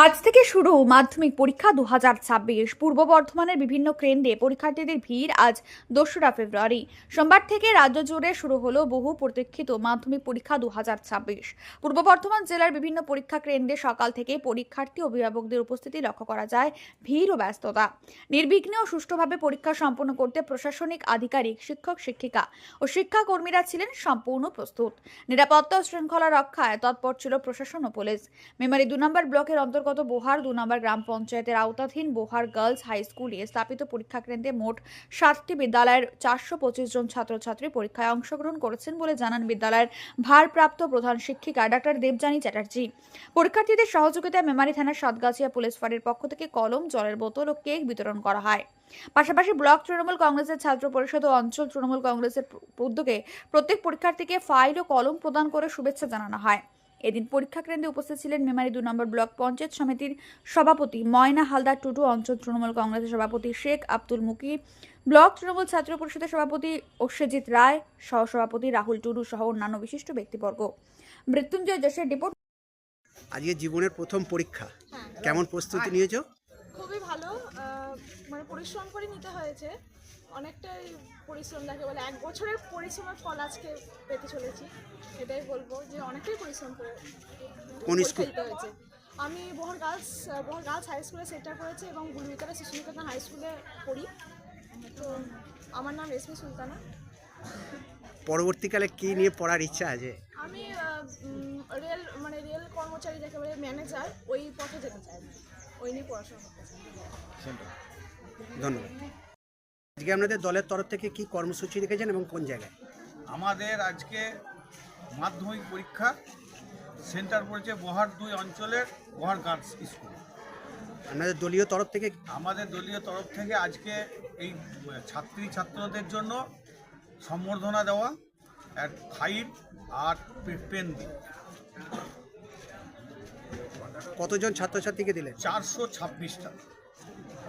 আজ থেকে শুরু মাধ্যমিক পরীক্ষা 2026। পূর্ব বর্ধমানের বিভিন্ন কেন্দ্রে পরীক্ষার্থীদের ভিড়। আজ 2রা ফেব্রুয়ারি সোমবার থেকে রাজ্য জুড়ে শুরু হলো বহু প্রতীক্ষিত মাধ্যমিক পরীক্ষা 2026। পূর্ব বর্ধমান জেলার বিভিন্ন পরীক্ষা কেন্দ্রে সকাল থেকে পরীক্ষার্থী অভিভাবকদের উপস্থিতি লক্ষ্য করা যায়। ভিড় ও ব্যস্ততা। নির্বিঘ্নে ও সুষ্ঠুভাবে পরীক্ষা সম্পন্ন করতে প্রশাসনিক আধিকারিক, শিক্ষক শিক্ষিকা ও শিক্ষাকর্মীরা ছিলেন সম্পূর্ণ প্রস্তুত। নিরাপত্তা ও শৃঙ্খলা রক্ষায় তৎপর ছিল প্রশাসন ও পুলিশ। মেমারি 2 নম্বর ব্লকের অন্তর্গত বোহার 2 নম্বর গ্রাম পঞ্চায়েতের আওতাধীন বোহার গার্লস হাই স্কুলে স্থাপিত পরীক্ষা কেন্দ্রে মোট 7টি বিদ্যালয়ের 425 জন ছাত্রছাত্রী পরীক্ষায় অংশগ্রহণ করেছেন বলে জানান বিদ্যালয়ের ভারপ্রাপ্ত প্রধান শিক্ষিকা ডাক্তার দেবযানী চ্যাটার্জি। পরীক্ষার্থীদের সহযোগিতায় মেমারি থানার সাতগাছিয়া পুলিশ ফাঁড়ির পক্ষ থেকে কলম, জলের বোতল ও কেক বিতরণ করা হয়। পাশাপাশি ব্লক তৃণমূল কংগ্রেসের ছাত্র পরিষদ ও অঞ্চল তৃণমূল কংগ্রেসের উদ্যোগে প্রত্যেক পরীক্ষার্থীকে ফাইল ও কলম প্রদান করে শুভেচ্ছা জানানো হয়। এদিন পরীক্ষা কেন্দ্রে উপস্থিত ছিলেন মেমারি 2 নম্বর ব্লক পঞ্চায়েত সমিতির সভাপতি ময়না হালদার টুডু, অঞ্চল তৃণমূল কংগ্রেসের সভাপতি শেখ আব্দুল মুকি, ব্লক তৃণমূল ছাত্র পরিষদের সভাপতি অশ্বজিৎ রায়, সহসভাপতি রাহুল টুডু সহ অন্যান্য বিশিষ্ট ব্যক্তিবর্গ। মৃত্যুঞ্জয় যশের রিপোর্ট। আজকে জীবনের প্রথম পরীক্ষা, কেমন প্রস্তুতি নিয়েছো? খুবই ভালো। মানে পরিশ্রম করে নিতে হয়েছে, অনেকটাই পরিশ্রম, যাকে বলে 1 বছরের পরিশ্রমের ফল আজকে পেতে চলেছি। এটাই বলবো যে অনেকটাই পরিশ্রম করে কোন স্কুল? দিতে হয়েছে। আমি বোহার গার্লস হাই স্কুলে সেন্টার করেছি এবং বুলবিতলা শিশু নিকেতন হাই স্কুলে পড়ি। তো আমার নাম রেশমি সুলতানা। পরবর্তীকালে কি নিয়ে পড়ার ইচ্ছা আছে? আমি রেল কর্মচারী, যাকে বলে ম্যানেজার, ওই পথে যেতে চাই, ওই নিয়ে পড়াশোনা করতে চাই। ধন্যবাদ। আজকে আপনাদের দলের তরফ থেকে কি কর্মসূচি রেখেছেন এবং কোন জায়গায়? আমাদের আজকে মাধ্যমিক পরীক্ষা সেন্টার পড়েছে বোহার 2 অঞ্চলের বোহার গার্লস স্কুল। আপনাদের দলীয় তরফ থেকে? আমাদের দলীয় তরফ থেকে আজকে এই ছাত্রদের জন্য সম্বর্ধনা দেওয়া, এক ফাইল আর পেন দিয়ে কতজন ছাত্রছাত্রীকে দিলেন? 426টা।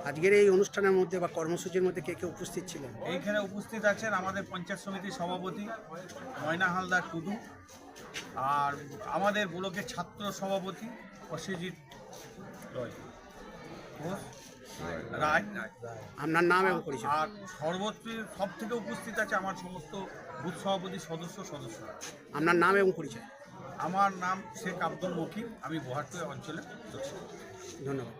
আজকের এই অনুষ্ঠানের মধ্যে বা কর্মসূচির মধ্যে কে কে উপস্থিত ছিলেন? এইখানে উপস্থিত আছেন আমাদের পঞ্চায়েত সমিতির সভাপতি ময়না হালদার টুডু, আর আমাদের ব্লকের ছাত্র সভাপতি অশ্বজিৎ রায়। আপনার নাম এবং পরিচয়? আর সব থেকে উপস্থিত আছে আমার সমস্ত বুথ সভাপতি সদস্যরা। আপনার নাম এবং পরিচয়? আমার নাম শেখ আব্দুল মুকি, আমি বোহারটুয়া অঞ্চলে। ধন্যবাদ।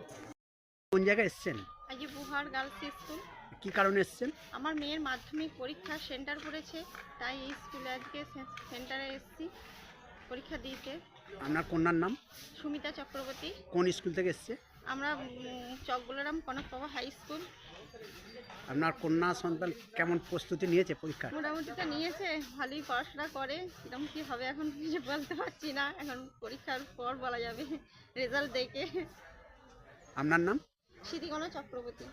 কোন জায়গায় এসছেন? আজ বোহার গার্লস স্কুল। কি কারণে এসছেন? আমার মেয়ের মাধ্যমিক পরীক্ষা সেন্টার পড়েছে, তাই এই স্কুলে আজকে সেন্টারে এসেছি পরীক্ষা দিতে। আপনার কন্যার নাম? সুমিতা চক্রবর্তী। কোন স্কুল থেকে এসছে? আমরা চকগুলোরাম কনকবাবা হাই স্কুল। আপনার কন্যা সন্তান কেমন প্রস্তুতি নিয়েছে পরীক্ষা? মোটামুটি তো নিয়েছে, ভালোই পড়াশোনা করে। কিরকম কী হবে এখন কিছু বলতে পারছি না, এখন পরীক্ষার পর বলা যাবে রেজাল্ট দেখে। আপনার নাম? স্মৃতিকণা চক্রবর্তী।